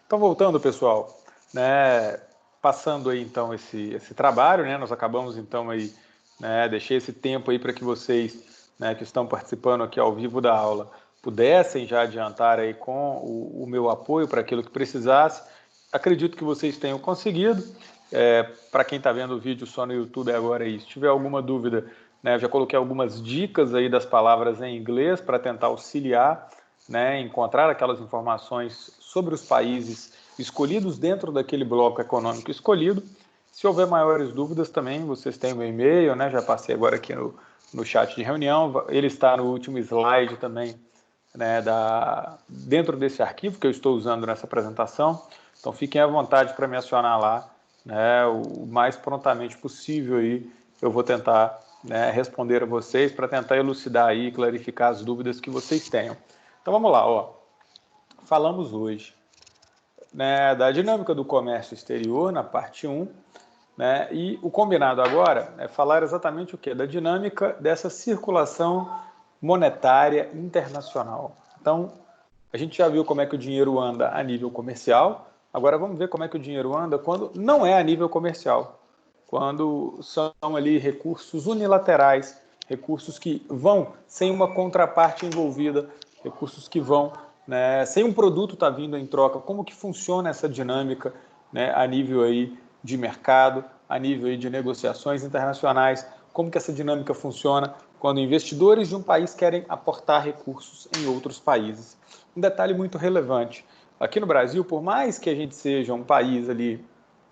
Então, voltando, pessoal, né, passando aí, então, esse trabalho, né, nós acabamos, então, aí, né, deixei esse tempo aí para que vocês, né, que estão participando aqui ao vivo da aula, pudessem já adiantar aí com o meu apoio para aquilo que precisasse. Acredito que vocês tenham conseguido. Para quem está vendo o vídeo só no YouTube agora aí, se tiver alguma dúvida, né, eu já coloquei algumas dicas aí das palavras em inglês para tentar auxiliar, né, encontrar aquelas informações sobre os países escolhidos dentro daquele bloco econômico escolhido. Se houver maiores dúvidas também, vocês têm o meu e-mail, né, já passei agora aqui no chat de reunião, ele está no último slide também, né, dentro desse arquivo que eu estou usando nessa apresentação. Então fiquem à vontade para me acionar lá, né, o mais prontamente possível aí, eu vou tentar, né, responder a vocês para tentar elucidar aí, clarificar as dúvidas que vocês tenham. Então vamos lá, ó. Falamos hoje, né, da dinâmica do comércio exterior na parte 1, né, e o combinado agora é falar exatamente o quê? Da dinâmica dessa circulação monetária internacional. Então, a gente já viu como é que o dinheiro anda a nível comercial, agora vamos ver como é que o dinheiro anda quando não é a nível comercial, quando são ali recursos unilaterais, recursos que vão sem uma contraparte envolvida, recursos que vão, né, sem um produto estar vindo em troca. Como que funciona essa dinâmica, né, a nível aí de mercado, a nível aí de negociações internacionais, como que essa dinâmica funciona quando investidores de um país querem aportar recursos em outros países. Um detalhe muito relevante, aqui no Brasil, por mais que a gente seja um país ali,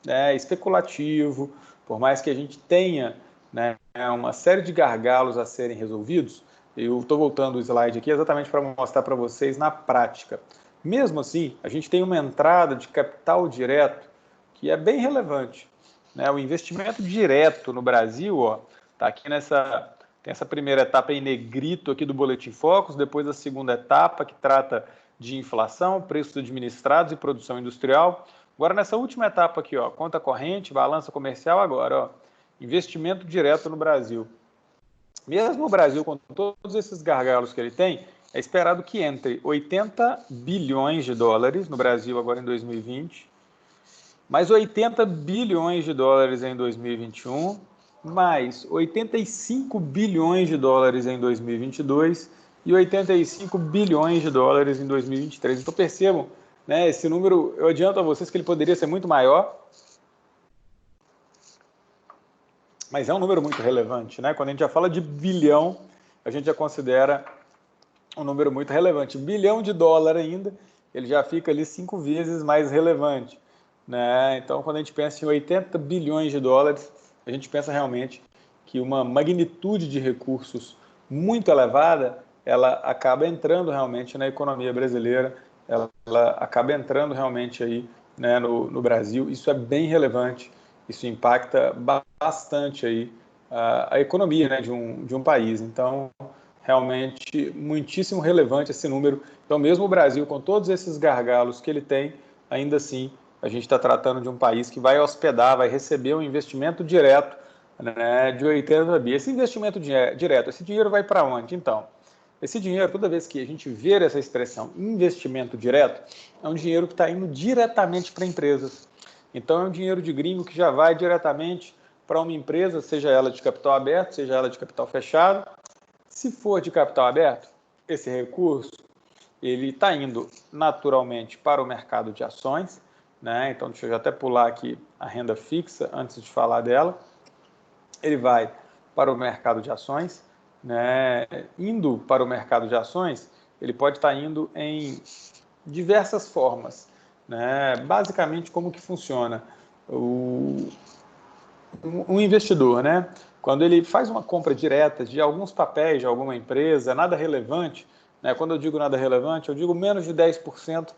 né, especulativo, por mais que a gente tenha, né, uma série de gargalos a serem resolvidos, eu estou voltando o slide aqui exatamente para mostrar para vocês na prática. Mesmo assim, a gente tem uma entrada de capital direto que é bem relevante, né? O investimento direto no Brasil, está aqui tem essa primeira etapa em negrito aqui do Boletim Focus, depois a segunda etapa que trata de inflação, preços administrados e produção industrial. Agora, nessa última etapa aqui, ó, conta corrente, balança comercial, agora, ó, investimento direto no Brasil. Mesmo o Brasil, com todos esses gargalos que ele tem, é esperado que entre 80 bilhões de dólares no Brasil agora em 2020, mais 80 bilhões de dólares em 2021, mais 85 bilhões de dólares em 2022 e 85 bilhões de dólares em 2023. Então percebam, né, esse número, eu adianto a vocês que ele poderia ser muito maior, mas é um número muito relevante, né? Quando a gente já fala de bilhão, a gente já considera um número muito relevante. Bilhão de dólar ainda, ele já fica ali 5 vezes mais relevante, né? Então, quando a gente pensa em 80 bilhões de dólares, a gente pensa realmente que uma magnitude de recursos muito elevada, ela acaba entrando realmente na economia brasileira, ela acaba entrando realmente aí, né, no Brasil. Isso é bem relevante, isso impacta bastante aí a economia, né, de um país. Então, realmente muitíssimo relevante esse número. Então, mesmo o Brasil, com todos esses gargalos que ele tem, ainda assim, a gente está tratando de um país que vai hospedar, vai receber um investimento direto, né, de 80 bi. Esse investimento direto, esse dinheiro vai para onde? Então, esse dinheiro, toda vez que a gente vê essa expressão investimento direto, é um dinheiro que está indo diretamente para empresas. Então, é um dinheiro de gringo que já vai diretamente para uma empresa, seja ela de capital aberto, seja ela de capital fechado. Se for de capital aberto, esse recurso ele está indo naturalmente para o mercado de ações, né? Então, deixa eu até pular aqui a renda fixa antes de falar dela. Ele vai para o mercado de ações, né? Indo para o mercado de ações, ele pode estar indo em diversas formas, né? Basicamente, como que funciona? Um investidor, né? Quando ele faz uma compra direta de alguns papéis de alguma empresa, nada relevante, né? Quando eu digo nada relevante, eu digo menos de 10%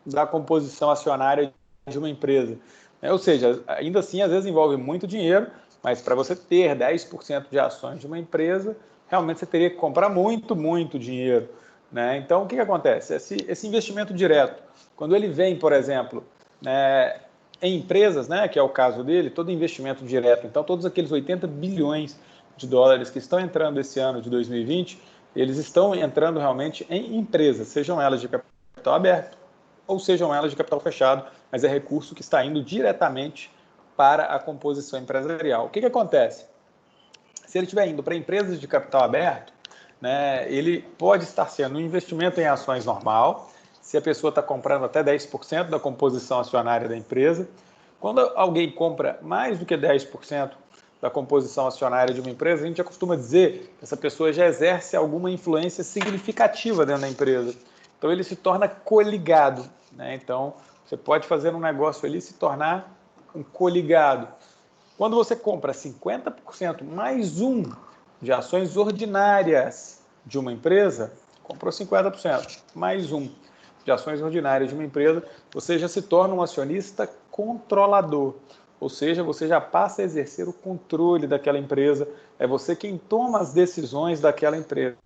da composição acionária de uma empresa. Ou seja, ainda assim, às vezes envolve muito dinheiro, mas para você ter 10% de ações de uma empresa, realmente você teria que comprar muito, muito dinheiro, né? Então, o que acontece? Esse investimento direto, quando ele vem, por exemplo, né, em empresas, né, que é o caso dele, todo investimento direto, então todos aqueles 80 bilhões de dólares que estão entrando esse ano de 2020, eles estão entrando realmente em empresas, sejam elas de capital aberto, ou sejam elas de capital fechado, mas é recurso que está indo diretamente para a composição empresarial. O que acontece? Se ele estiver indo para empresas de capital aberto, né, ele pode estar sendo um investimento em ações normal, se a pessoa está comprando até 10% da composição acionária da empresa. Quando alguém compra mais do que 10% da composição acionária de uma empresa, a gente já costuma dizer que essa pessoa já exerce alguma influência significativa dentro da empresa. Então, ele se torna coligado, né? Então, você pode fazer um negócio ali e se tornar um coligado. Quando você compra 50% mais um de ações ordinárias de uma empresa, comprou 50% mais um de ações ordinárias de uma empresa, você já se torna um acionista controlador. Ou seja, você já passa a exercer o controle daquela empresa, é você quem toma as decisões daquela empresa.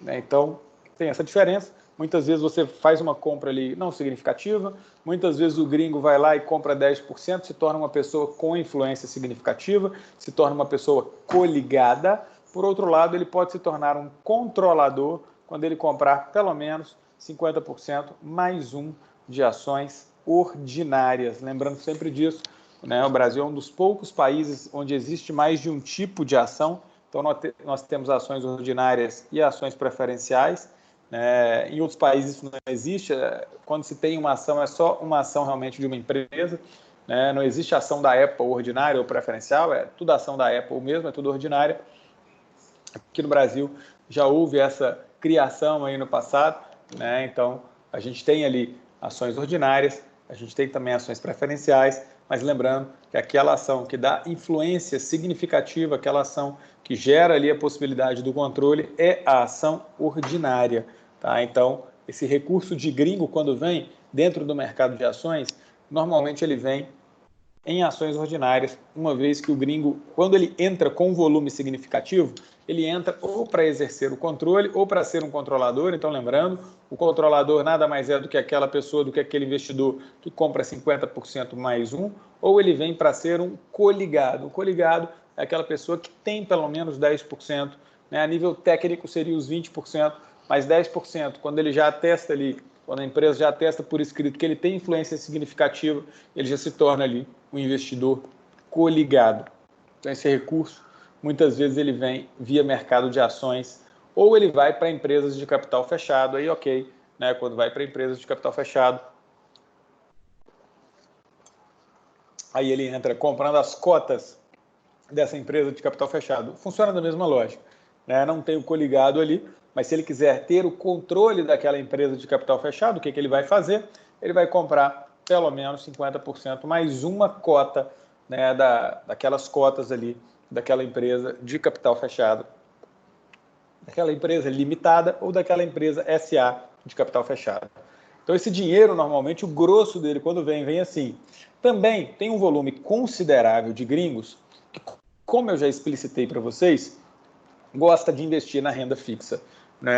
Então, tem essa diferença. Muitas vezes você faz uma compra ali não significativa, muitas vezes o gringo vai lá e compra 10%, se torna uma pessoa com influência significativa, se torna uma pessoa coligada. Por outro lado, ele pode se tornar um controlador quando ele comprar pelo menos 50% mais um de ações ordinárias. Lembrando sempre disso, né? O Brasil é um dos poucos países onde existe mais de um tipo de ação. Então, nós temos ações ordinárias e ações preferenciais. Em outros países isso não existe. Quando se tem uma ação, é só uma ação realmente de uma empresa. Não existe ação da Apple ordinária ou preferencial, é tudo ação da Apple mesmo, é tudo ordinária. Aqui no Brasil já houve essa criação aí no passado, então a gente tem ali ações ordinárias, a gente tem também ações preferenciais, mas lembrando que aquela ação que dá influência significativa, aquela ação que gera ali a possibilidade do controle é a ação ordinária. Tá? Então, esse recurso de gringo, quando vem dentro do mercado de ações, normalmente ele vem em ações ordinárias, uma vez que o gringo, quando ele entra com volume significativo, ele entra ou para exercer o controle ou para ser um controlador. Então, lembrando, o controlador nada mais é do que aquela pessoa, do que aquele investidor que compra 50% mais um, ou ele vem para ser um coligado. O coligado é aquela pessoa que tem pelo menos 10%, a nível técnico seria os 20%, mas 10%, quando ele já atesta ali, quando a empresa já atesta por escrito que ele tem influência significativa, ele já se torna ali um investidor coligado. Então, esse recurso, muitas vezes, ele vem via mercado de ações ou ele vai para empresas de capital fechado. Aí, ok, quando vai para empresas de capital fechado, aí ele entra comprando as cotas dessa empresa de capital fechado. Funciona da mesma lógica. Não tem o coligado ali, mas se ele quiser ter o controle daquela empresa de capital fechado, o que ele vai fazer? Ele vai comprar pelo menos 50% mais uma cota daquelas cotas ali, daquela empresa de capital fechado, daquela empresa limitada ou daquela empresa SA de capital fechado. Então, esse dinheiro, normalmente, o grosso dele, quando vem assim. Também tem um volume considerável de gringos que, como eu já explicitei para vocês, gosta de investir na renda fixa.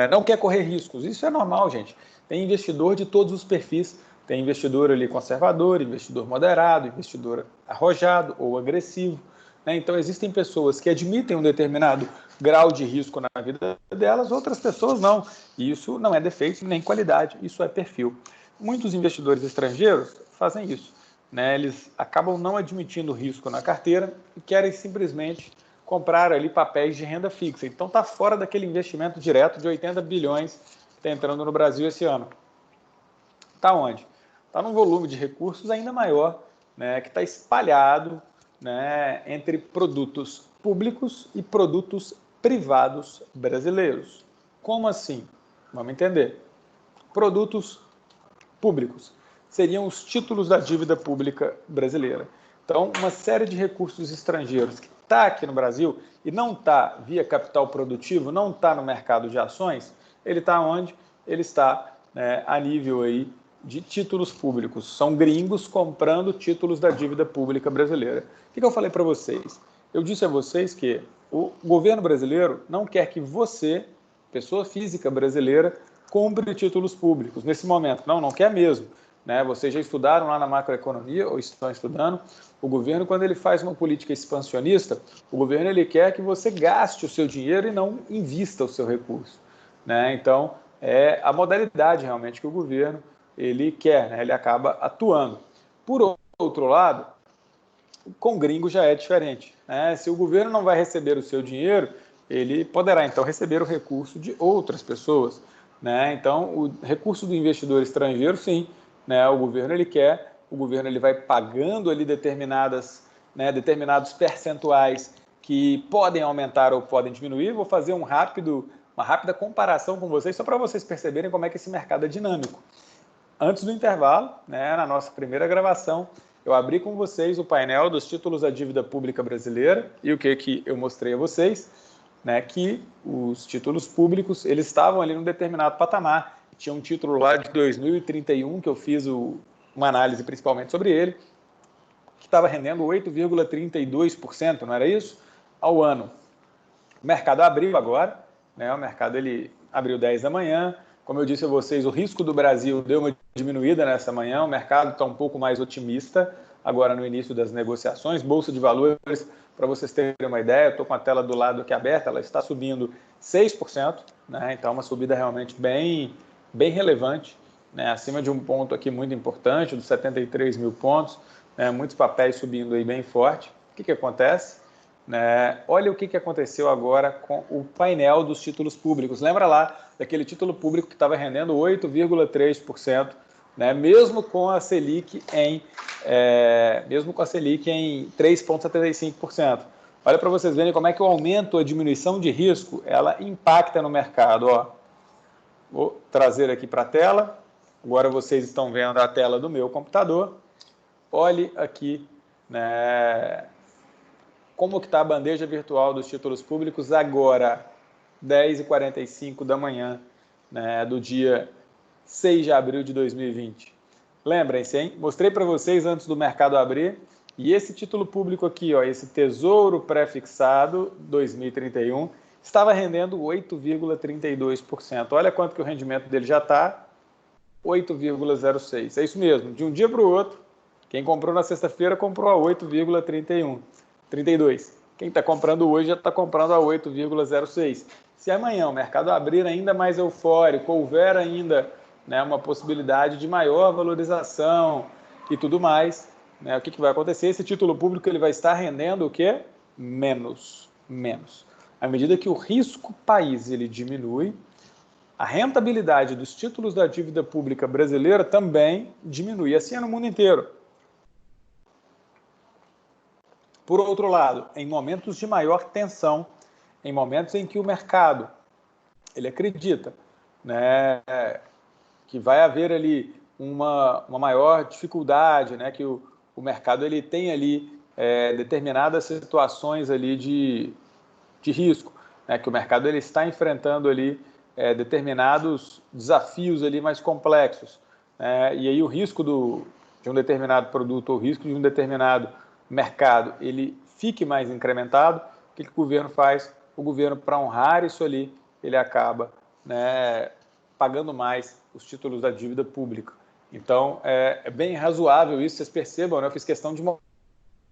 Não quer correr riscos. Isso é normal, gente. Tem investidor de todos os perfis. Tem investidor ali conservador, investidor moderado, investidor arrojado ou agressivo. Então, existem pessoas que admitem um determinado grau de risco na vida delas, outras pessoas não. E isso não é defeito nem qualidade, isso é perfil. Muitos investidores estrangeiros fazem isso. Eles acabam não admitindo risco na carteira e querem simplesmente comprar ali papéis de renda fixa. Então, está fora daquele investimento direto de 80 bilhões que está entrando no Brasil esse ano. Está onde? Está num volume de recursos ainda maior, que está espalhado entre produtos públicos e produtos privados brasileiros. Como assim? Vamos entender. Produtos públicos seriam os títulos da dívida pública brasileira. Então, uma série de recursos estrangeiros que está aqui no Brasil e não está via capital produtivo, não está no mercado de ações, ele está onde? Ele está a nível aí de títulos públicos. São gringos comprando títulos da dívida pública brasileira. O que eu falei para vocês? Eu disse a vocês que o governo brasileiro não quer que você, pessoa física brasileira, compre títulos públicos nesse momento. Não quer mesmo. Vocês já estudaram lá na macroeconomia, ou estão estudando, o governo, quando ele faz uma política expansionista, o governo ele quer que você gaste o seu dinheiro e não invista o seu recurso. Então, é a modalidade realmente que o governo ele quer, né? Ele acaba atuando. Por outro lado, com gringo já é diferente, né? Se o governo não vai receber o seu dinheiro, ele poderá então receber o recurso de outras pessoas, né? Então, o recurso do investidor estrangeiro, sim, né? O governo ele quer, o governo ele vai pagando ali determinados percentuais que podem aumentar ou podem diminuir. Vou fazer uma rápida comparação com vocês, só para vocês perceberem como é que esse mercado é dinâmico. Antes do intervalo, né, na nossa primeira gravação, eu abri com vocês o painel dos títulos da dívida pública brasileira e o que eu mostrei a vocês, né, que os títulos públicos eles estavam ali num determinado patamar. Tinha um título lá de 2031 que eu fiz uma análise principalmente sobre ele, que estava rendendo 8,32%, não era isso? Ao ano. O mercado abriu agora, né, o mercado ele abriu 10 da manhã. Como eu disse a vocês, o risco do Brasil deu uma diminuída nessa manhã, o mercado está um pouco mais otimista agora no início das negociações. Bolsa de valores, para vocês terem uma ideia, eu estou com a tela do lado aqui aberta, ela está subindo 6%, né? Então uma subida realmente bem relevante, né? Acima de um ponto aqui muito importante, dos 73 mil pontos, né? Muitos papéis subindo aí bem forte. O que acontece? Né? Olha o que aconteceu agora com o painel dos títulos públicos. Lembra lá daquele título público que estava rendendo 8,3%, né? Mesmo com a Selic em 3,75%. Olha para vocês verem como é que o aumento, a diminuição de risco, ela impacta no mercado. Ó. Vou trazer aqui para a tela. Agora vocês estão vendo a tela do meu computador. Olhe aqui, né? Como que está a bandeja virtual dos títulos públicos agora, 10h45 da manhã, né, do dia 6 de abril de 2020. Lembrem-se, hein? Mostrei para vocês antes do mercado abrir, e esse título público aqui, ó, esse Tesouro Pré-fixado 2031, estava rendendo 8,32%. Olha quanto que o rendimento dele já está, 8,06%. É isso mesmo, de um dia para o outro, quem comprou na sexta-feira comprou a 8,32. Quem está comprando hoje já está comprando a 8,06. Se amanhã o mercado abrir ainda mais eufórico, houver ainda, né, uma possibilidade de maior valorização e tudo mais, né, o que vai acontecer? Esse título público ele vai estar rendendo o quê? Menos. À medida que o risco país ele diminui, a rentabilidade dos títulos da dívida pública brasileira também diminui. Assim é no mundo inteiro. Por outro lado, em momentos de maior tensão, em momentos em que o mercado ele acredita, né, que vai haver ali uma maior dificuldade, né, que o mercado ele tem ali determinadas situações ali de risco, né, que o mercado ele está enfrentando ali determinados desafios ali mais complexos, e aí o risco de um determinado produto ou o risco de um determinado mercado ele fique mais incrementado. O que o governo faz? O governo, para honrar isso ali, ele acaba, né, pagando mais os títulos da dívida pública. Então, é bem razoável isso, vocês percebam, né? Eu fiz questão de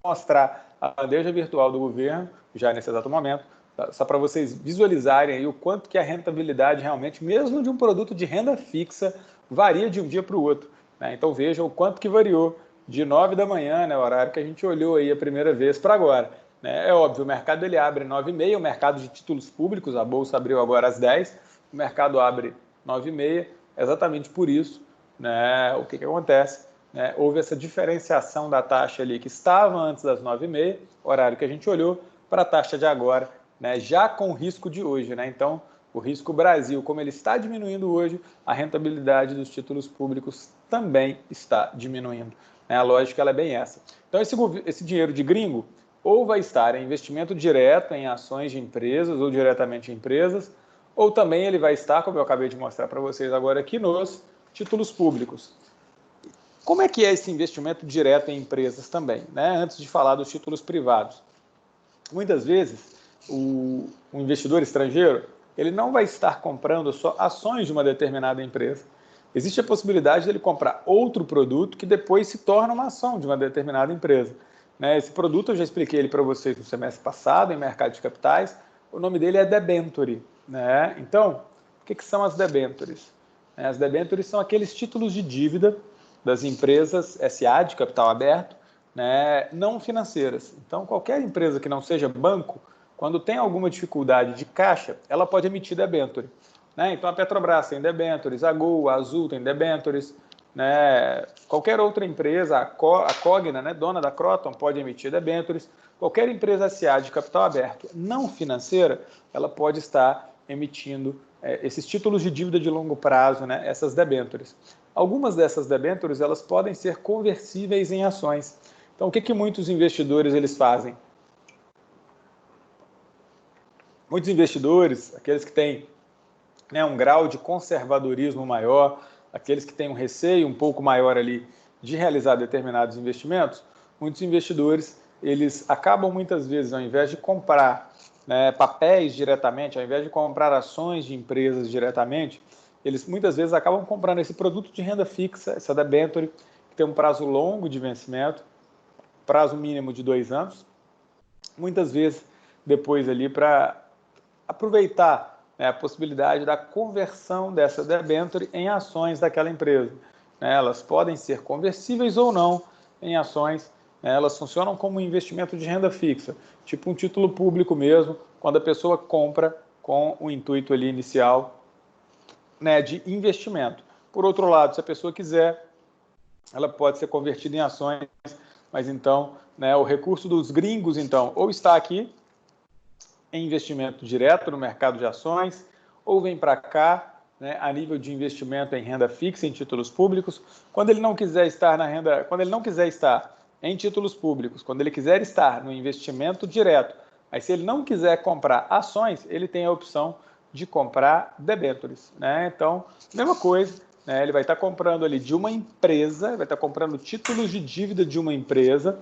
mostrar a bandeja virtual do governo, já nesse exato momento, só para vocês visualizarem aí o quanto que a rentabilidade realmente, mesmo de um produto de renda fixa, varia de um dia para o outro, né? Então vejam o quanto que variou de 9 da manhã, né, o horário que a gente olhou aí a primeira vez, para agora. Né? É óbvio, o mercado ele abre 9h30, o mercado de títulos públicos, a Bolsa abriu agora às 10, o mercado abre 9h30, exatamente por isso, né, o que acontece? Houve essa diferenciação da taxa ali que estava antes das 9h30, horário que a gente olhou, para a taxa de agora, né, já com o risco de hoje. Né? Então, o risco Brasil, como ele está diminuindo hoje, a rentabilidade dos títulos públicos também está diminuindo. A lógica ela é bem essa. Então, esse dinheiro de gringo ou vai estar em investimento direto em ações de empresas ou diretamente em empresas, ou também ele vai estar, como eu acabei de mostrar para vocês agora aqui, nos títulos públicos. Como é que é esse investimento direto em empresas também, né? Antes de falar dos títulos privados. Muitas vezes, o investidor estrangeiro ele não vai estar comprando só ações de uma determinada empresa. Existe a possibilidade de ele comprar outro produto que depois se torna uma ação de uma determinada empresa. Esse produto eu já expliquei ele para vocês no semestre passado, em mercado de capitais. O nome dele é debenture. Então, o que são as debentures? As debêntures são aqueles títulos de dívida das empresas SA de capital aberto, né, não financeiras. Então, qualquer empresa que não seja banco, quando tem alguma dificuldade de caixa, ela pode emitir debênture. Né? Então, a Petrobras tem debêntures, a Gol, a Azul tem debêntures, né? Qualquer outra empresa, a Cogna, né, dona da Croton, pode emitir debêntures. Qualquer empresa SA de capital aberto não financeira, ela pode estar emitindo esses títulos de dívida de longo prazo, né, essas debêntures. Algumas dessas debêntures elas podem ser conversíveis em ações. Então, o que muitos investidores eles fazem? Muitos investidores, aqueles que têm, né, um grau de conservadorismo maior, aqueles que têm um receio um pouco maior ali de realizar determinados investimentos, muitos investidores eles acabam muitas vezes, ao invés de comprar, né, papéis diretamente, ao invés de comprar ações de empresas diretamente, eles muitas vezes acabam comprando esse produto de renda fixa, essa debenture, que tem um prazo longo de vencimento, prazo mínimo de 2 anos, muitas vezes depois ali para aproveitar, né, a possibilidade da conversão dessa debenture em ações daquela empresa. Né, elas podem ser conversíveis ou não em ações, né, elas funcionam como um investimento de renda fixa, tipo um título público mesmo, quando a pessoa compra com o intuito ali inicial, né, de investimento. Por outro lado, se a pessoa quiser, ela pode ser convertida em ações, mas então, né, o recurso dos gringos, então, ou está aqui em investimento direto no mercado de ações, ou vem para cá, né, a nível de investimento em renda fixa, em títulos públicos. Quando ele não quiser estar na renda, quando ele não quiser estar em títulos públicos, quando ele quiser estar no investimento direto, aí se ele não quiser comprar ações, ele tem a opção de comprar debêntures, né? Então, mesma coisa, né? Ele vai estar comprando ali de uma empresa, vai estar comprando títulos de dívida de uma empresa,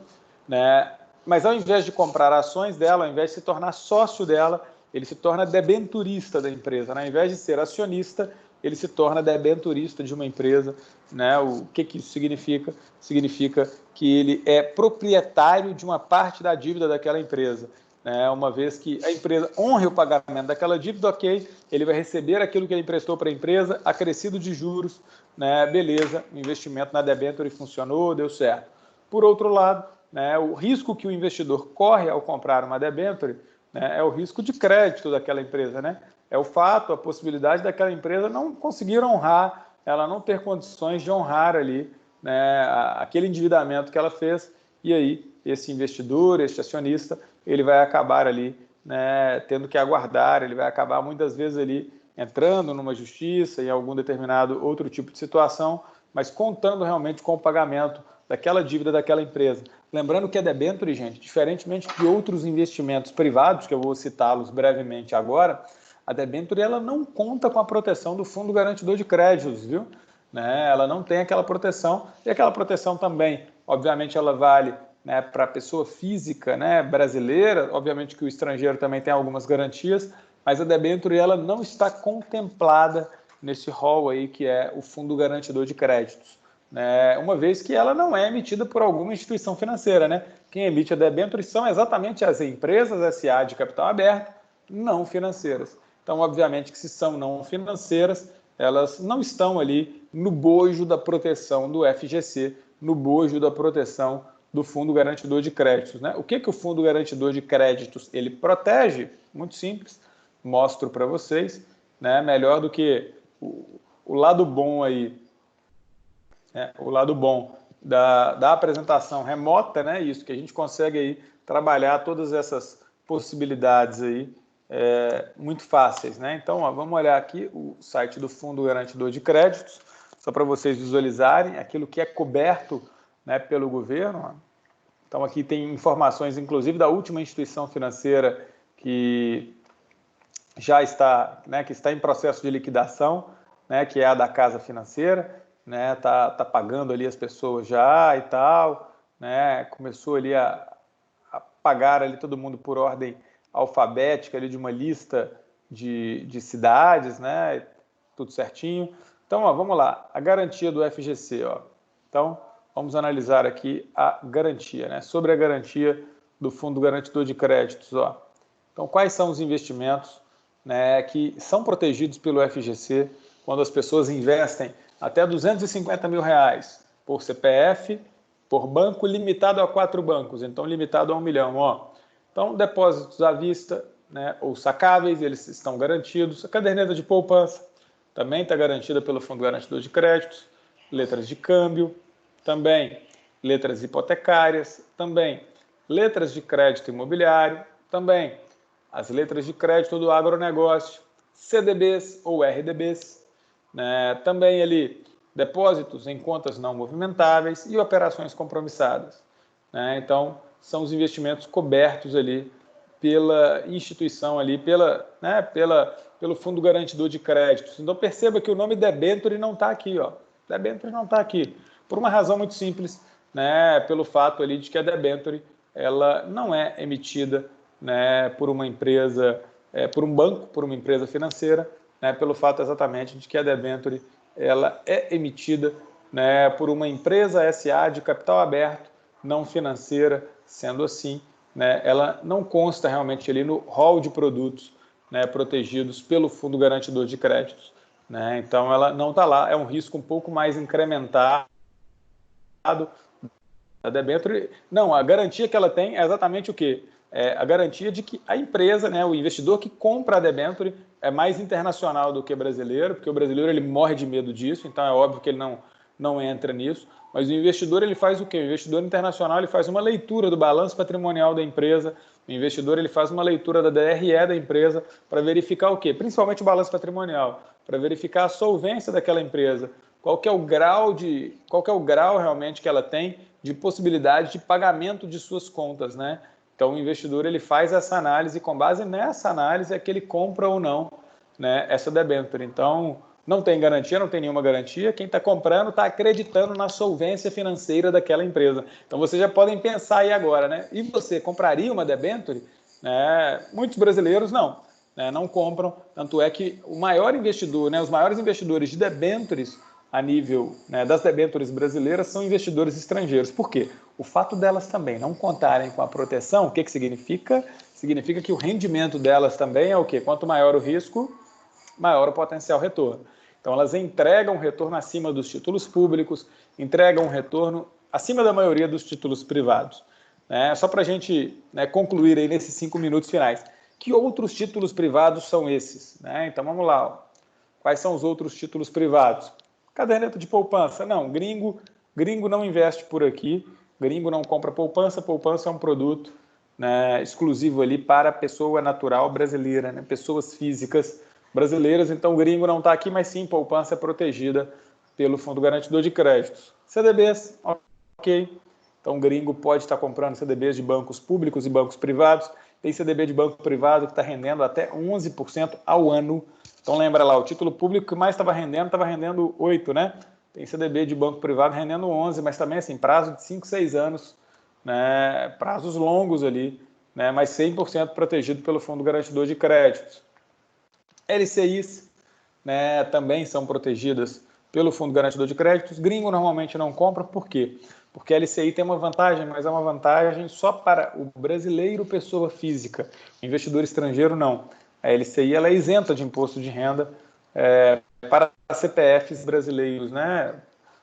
né? Mas ao invés de comprar ações dela, ao invés de se tornar sócio dela, ele se torna debenturista da empresa. Né? Ao invés de ser acionista, ele se torna debenturista de uma empresa. Né? O que isso significa? Significa que ele é proprietário de uma parte da dívida daquela empresa. Né? Uma vez que a empresa honre o pagamento daquela dívida, ok, ele vai receber aquilo que ele emprestou para a empresa, acrescido de juros, né? Beleza, o investimento na debenture funcionou, deu certo. Por outro lado, né, o risco que o investidor corre ao comprar uma debênture, né, é o risco de crédito daquela empresa. Né? É o fato, a possibilidade daquela empresa não conseguir honrar, ela não ter condições de honrar ali, né, aquele endividamento que ela fez, e aí esse investidor, esse acionista, ele vai acabar ali, né, tendo que aguardar, ele vai acabar muitas vezes ali entrando numa justiça, em algum determinado outro tipo de situação, mas contando realmente com o pagamento daquela dívida daquela empresa. Lembrando que a debenture, gente, diferentemente de outros investimentos privados, que eu vou citá-los brevemente agora, a debenture ela não conta com a proteção do Fundo Garantidor de Créditos, viu? Né? Ela não tem aquela proteção, e aquela proteção também, obviamente, ela vale, né, para a pessoa física, né, brasileira, obviamente que o estrangeiro também tem algumas garantias, mas a debenture ela não está contemplada nesse rol aí que é o Fundo Garantidor de Créditos. Né, uma vez que ela não é emitida por alguma instituição financeira. Né? Quem emite a debênture são exatamente as empresas SA de capital aberto não financeiras. Então, obviamente que se são não financeiras, elas não estão ali no bojo da proteção do FGC, no bojo da proteção do Fundo Garantidor de Créditos. Né? O que o Fundo Garantidor de Créditos ele protege? Muito simples, mostro para vocês, né? Melhor do que o lado bom aí, o lado bom da apresentação remota, né? Isso, que a gente consegue aí trabalhar todas essas possibilidades aí muito fáceis, né? Então, ó, vamos olhar aqui o site do Fundo Garantidor de Créditos, só para vocês visualizarem aquilo que é coberto, né, pelo governo. Ó. Então, aqui tem informações, inclusive, da última instituição financeira que já está, né, que está em processo de liquidação, né, que é a da Casa Financeira, né, tá pagando ali as pessoas já e tal, né, começou ali a pagar ali todo mundo por ordem alfabética ali de uma lista de cidades, né, tudo certinho. Então, ó, vamos lá, a garantia do FGC, ó. Então, vamos analisar aqui a garantia, né, sobre a garantia do Fundo Garantidor de Créditos, ó. Então, quais são os investimentos, né, que são protegidos pelo FGC, quando as pessoas investem até R$250 mil por CPF, por banco, limitado a 4 bancos, então limitado a 1 milhão. Ó. Então, depósitos à vista, né, ou sacáveis, eles estão garantidos. A caderneta de poupança também está garantida pelo Fundo Garantidor de Créditos, letras de câmbio, também letras hipotecárias, também letras de crédito imobiliário, também as letras de crédito do agronegócio, CDBs ou RDBs, né, também ali depósitos em contas não movimentáveis e operações compromissadas. Né? Então, são os investimentos cobertos ali pela instituição, ali, pelo Fundo Garantidor de Créditos. Então, perceba que o nome debenture não está aqui. Ó. Debenture não está aqui, por uma razão muito simples, né? Pelo fato ali de que a debenture ela não é emitida, né, por uma empresa, por um banco, por uma empresa financeira, né, pelo fato exatamente de que a debenture ela é emitida, né, por uma empresa SA de capital aberto, não financeira, sendo assim, né, ela não consta realmente ali no rol de produtos, né, protegidos pelo Fundo Garantidor de Créditos. Né, então, ela não está lá, é um risco um pouco mais incrementado da debênture. Não, a garantia que ela tem é exatamente o quê? É a garantia de que a empresa, né, o investidor que compra a debênture é mais internacional do que brasileiro, porque o brasileiro ele morre de medo disso, então é óbvio que ele não entra nisso. Mas o investidor ele faz o quê? O investidor internacional ele faz uma leitura do balanço patrimonial da empresa, o investidor ele faz uma leitura da DRE da empresa para verificar o quê? Principalmente o balanço patrimonial, para verificar a solvência daquela empresa, qual é o grau realmente que ela tem de possibilidade de pagamento de suas contas, né? Então o investidor ele faz essa análise e com base nessa análise é que ele compra ou não, né, essa debênture. Então não tem garantia, não tem nenhuma garantia. Quem está comprando está acreditando na solvência financeira daquela empresa. Então vocês já podem pensar aí agora, né? E você compraria uma debênture? Muitos brasileiros não, né, não compram. Tanto é que o maior investidor, né, os maiores investidores de debêntures a nível, né, das debêntures brasileiras são investidores estrangeiros. Por quê? O fato delas também não contarem com a proteção, o que significa? Significa que o rendimento delas também é o quê? Quanto maior o risco, maior o potencial retorno. Então, elas entregam retorno acima dos títulos públicos, entregam retorno acima da maioria dos títulos privados. Só para a gente, né, concluir aí nesses 5 minutos finais. Que outros títulos privados são esses? Então, vamos lá. Ó. Quais são os outros títulos privados? Caderneta de poupança. Não, gringo não investe por aqui, gringo não compra poupança, poupança é um produto, né, exclusivo ali para a pessoa natural brasileira, né, pessoas físicas brasileiras, então o gringo não está aqui, mas sim, poupança é protegida pelo Fundo Garantidor de Créditos. CDBs, ok, então o gringo pode estar comprando CDBs de bancos públicos e bancos privados, tem CDB de banco privado que está rendendo até 11% ao ano. Então lembra lá, o título público que mais estava rendendo 8, né? Tem CDB de banco privado rendendo 11, mas também assim, prazo de 5, 6 anos, né? Prazos longos ali, né? Mas 100% protegido pelo Fundo Garantidor de Créditos. LCIs, né? Também são protegidas pelo Fundo Garantidor de Créditos. Gringo normalmente não compra, por quê? Porque a LCI tem uma vantagem, mas é uma vantagem só para o brasileiro pessoa física. O investidor estrangeiro não. A LCI ela é isenta de imposto de renda para CPFs brasileiros, né?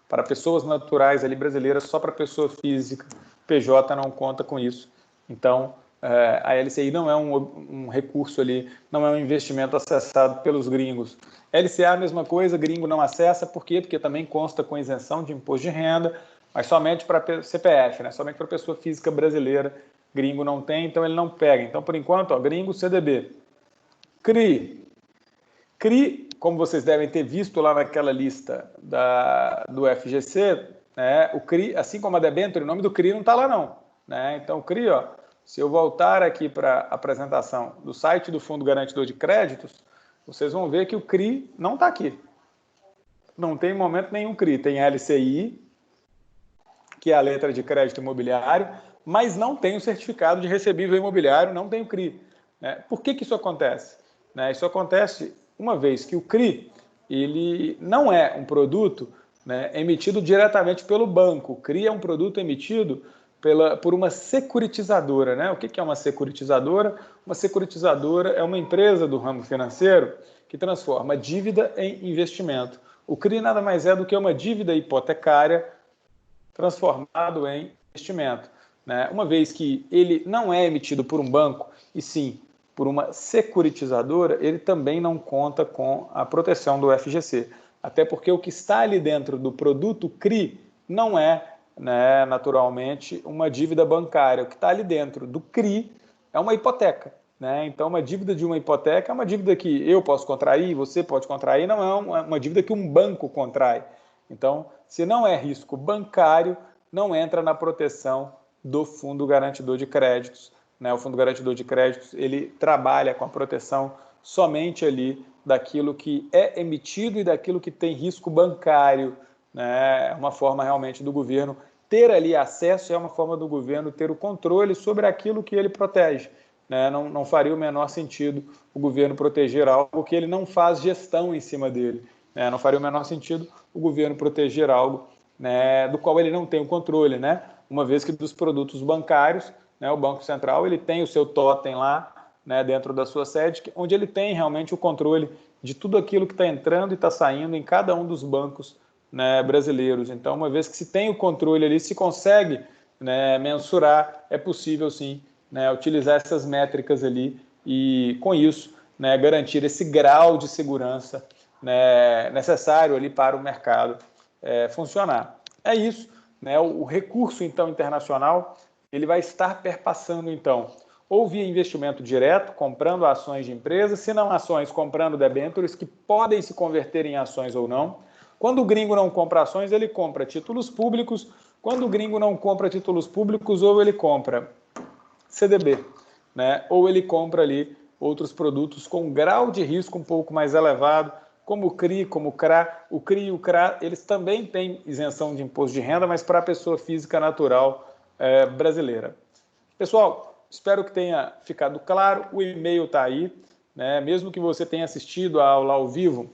Para pessoas naturais ali brasileiras, só para pessoa física. PJ não conta com isso. Então, a LCI não é um recurso ali, não é um investimento acessado pelos gringos. LCA, a mesma coisa, gringo não acessa, por quê? Porque também consta com isenção de imposto de renda, mas somente para CPF, né? Somente para pessoa física brasileira, gringo não tem, então ele não pega. Então, por enquanto, ó, gringo, CDB. CRI, como vocês devem ter visto lá naquela lista do FGC, né, o CRI, assim como a debênture, o nome do CRI não está lá não. Né? Então, o CRI, ó, se eu voltar aqui para a apresentação do site do Fundo Garantidor de Créditos, vocês vão ver que o CRI não está aqui. Não tem em momento nenhum CRI. Tem a LCI, que é a letra de crédito imobiliário, mas não tem o certificado de recebível imobiliário, não tem o CRI. Né? Por que isso acontece? Né? Isso acontece uma vez que o CRI ele não é um produto, né, emitido diretamente pelo banco. O CRI é um produto emitido por uma securitizadora. Né? O que é uma securitizadora? Uma securitizadora é uma empresa do ramo financeiro que transforma dívida em investimento. O CRI nada mais é do que uma dívida hipotecária transformado em investimento, né? Uma vez que ele não é emitido por um banco, e sim por uma securitizadora, ele também não conta com a proteção do FGC. Até porque o que está ali dentro do produto CRI não é, né, naturalmente, uma dívida bancária. O que está ali dentro do CRI é uma hipoteca, né? Então, uma dívida de uma hipoteca é uma dívida que eu posso contrair, você pode contrair, não é uma dívida que um banco contrai. Então, se não é risco bancário, não entra na proteção do Fundo Garantidor de Créditos, né? O Fundo Garantidor de Créditos, ele trabalha com a proteção somente ali daquilo que é emitido e daquilo que tem risco bancário, né? É uma forma realmente do governo ter ali acesso, é uma forma do governo ter o controle sobre aquilo que ele protege, né? Não faria o menor sentido o governo proteger algo que ele não faz gestão em cima dele, né? Não faria o menor sentido o governo proteger algo, né, do qual ele não tem o controle, né? Uma vez que dos produtos bancários, né, o Banco Central ele tem o seu totem lá, né, dentro da sua sede, onde ele tem realmente o controle de tudo aquilo que está entrando e está saindo em cada um dos bancos, né, brasileiros. Então, uma vez que se tem o controle ali, se consegue, né, mensurar, é possível sim, né, utilizar essas métricas ali e, com isso, né, garantir esse grau de segurança, né, necessário ali para o mercado funcionar. É isso, né? O recurso então internacional ele vai estar perpassando então ou via investimento direto, comprando ações de empresas, se não ações, comprando debêntures que podem se converter em ações ou não. Quando o gringo não compra ações, ele compra títulos públicos. Quando o gringo não compra títulos públicos, ou ele compra CDB, né? Ou ele compra ali outros produtos com grau de risco um pouco mais elevado, como o CRI, como o CRA. O CRI e o CRA, eles também têm isenção de imposto de renda, mas para a pessoa física natural brasileira. Pessoal, espero que tenha ficado claro. O e-mail está aí, né? Mesmo que você tenha assistido a aula ao vivo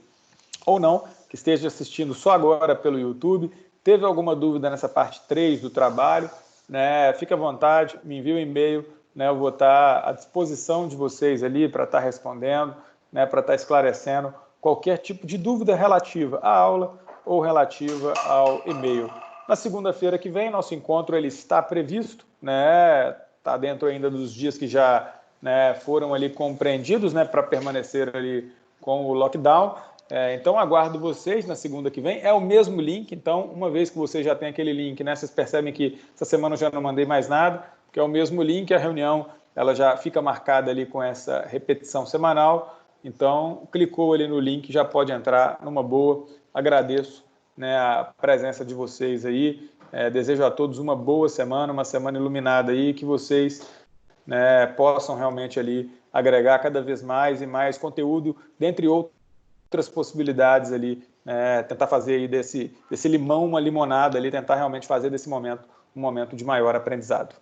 ou não, que esteja assistindo só agora pelo YouTube, teve alguma dúvida nessa parte 3 do trabalho, né? Fique à vontade, me envie um e-mail, né? Eu vou estar à disposição de vocês ali para estar respondendo, né? Para estar esclarecendo qualquer tipo de dúvida relativa à aula ou relativa ao e-mail. Na segunda-feira que vem, nosso encontro ele está previsto, né? Está dentro ainda dos dias que já, né, foram ali compreendidos, né, para permanecer ali com o lockdown. Então, aguardo vocês na segunda que vem. É o mesmo link, então, uma vez que vocês já têm aquele link, né, vocês percebem que essa semana eu já não mandei mais nada, porque é o mesmo link, a reunião ela já fica marcada ali com essa repetição semanal. Então, clicou ali no link, já pode entrar numa boa. Agradeço, né, a presença de vocês aí. Desejo a todos uma boa semana, uma semana iluminada aí, que vocês, né, possam realmente ali agregar cada vez mais e mais conteúdo, dentre outras possibilidades ali, tentar fazer aí desse limão uma limonada ali, tentar realmente fazer desse momento um momento de maior aprendizado.